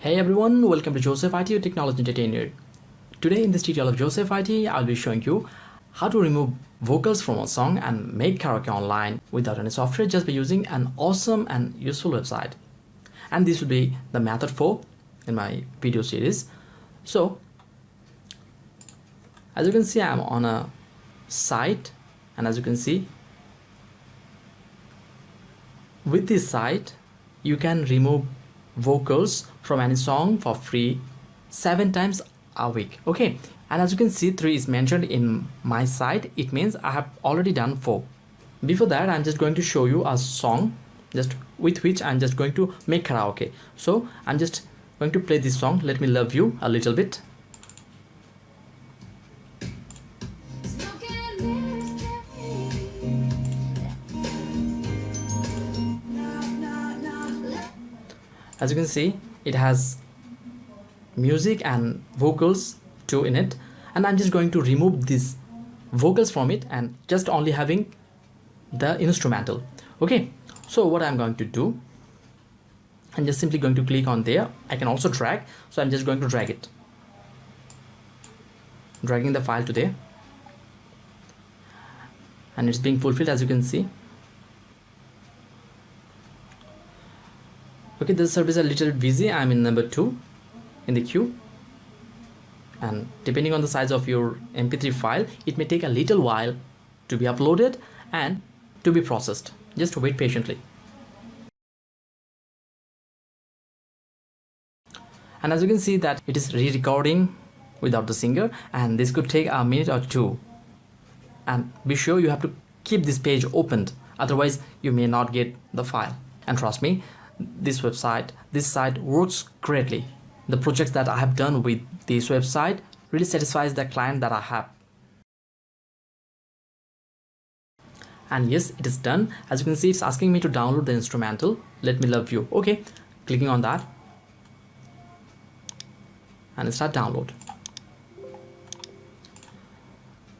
Hey everyone, welcome to Joseph IT, your technology entertainer. Today in this tutorial of Joseph IT, I'll be showing you how to remove vocals from a song and make karaoke online without any software just by using an awesome and useful website. And this will be the method 4 in my video series. So, as you can see, I'm on a site, and as you can see, with this site, you can remove vocals from any song for free 7 times a week. Okay, and as you can see, 3 is mentioned in my site. It means I have already done 4. Before that, I'm just going to show you a song just with which I'm just going to make karaoke. So I'm just going to play this song, Let Me Love You, a little bit. As you can see, it has music and vocals too in it, and I'm just going to remove these vocals from it and just only having the instrumental. Okay, so what I'm going to do, I'm just simply going to click on there. I can also drag, so I'm just going to drag it, dragging the file to there, and it's being fulfilled, as you can see. Okay, this service is a little busy. I'm in number 2 in the queue, and depending on the size of your MP3 file, it may take a little while to be uploaded and to be processed. Just wait patiently. And as you can see that it is re-recording without the singer, and this could take a minute or 2. And be sure you have to keep this page opened, otherwise you may not get the file. And trust me, this site works greatly. The projects that I have done with this website really satisfies the client that I have. And yes, it is done. As you can see, it's asking me to download the instrumental Let Me Love You. Okay, clicking on that and start download.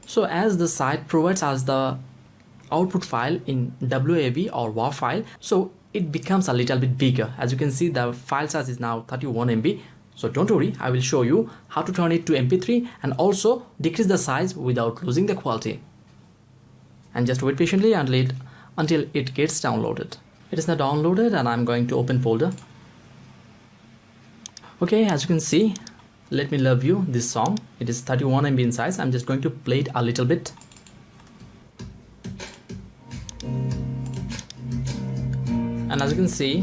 So as the site provides us the output file in WAV or WAV file, so it becomes a little bit bigger. As you can see, the file size is now 31 MB. So don't worry, I will show you how to turn it to MP3 and also decrease the size without losing the quality. And just wait patiently until it gets downloaded. It is now downloaded, and I'm going to open folder. Okay, as you can see, Let Me Love You, this song, it is 31 MB in size. I'm just going to play it a little bit. And as you can see,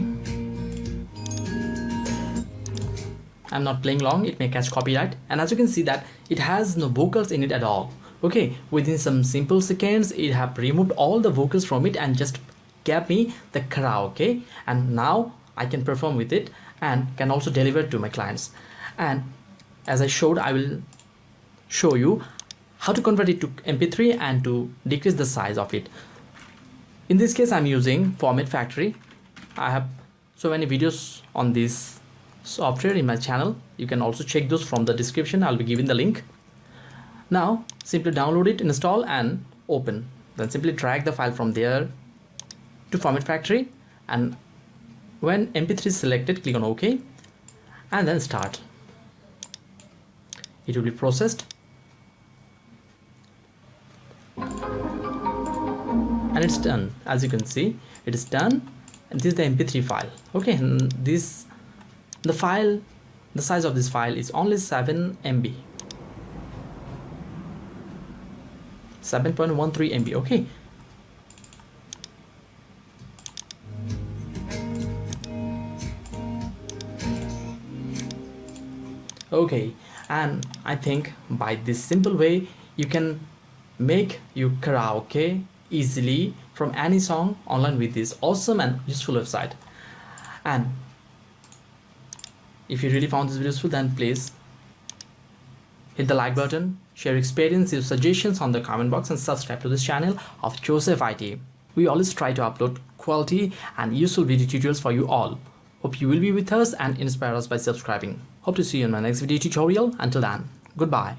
I'm not playing long, it may catch copyright. And as you can see that it has no vocals in it at all. Okay, within some simple seconds, it have removed all the vocals from it and just gave me the karaoke. And now I can perform with it and can also deliver it to my clients. And as I showed, I will show you how to convert it to MP3 and to decrease the size of it. In this case, I'm using Format Factory. I have so many videos on this software in my channel. You can also check those from the description. I'll be giving the link. Now simply download it, install and open. Then simply drag the file from there to Format Factory, and when MP3 is selected, click on OK and then start. It will be processed. And it's done. As you can see, it is done. And this is the MP3 file. Okay, and the size of this file is only 7 MB, 7.13 MB. Okay, okay, and I think by this simple way you can make your karaoke easily from any song online with this awesome and useful website. And if you really found this video useful, then please hit the like button, share your experience, your suggestions on the comment box, and subscribe to this channel of Joseph IT. We always try to upload quality and useful video tutorials for you all. Hope you will be with us and inspire us by subscribing. Hope to see you in my next video tutorial. Until then, goodbye.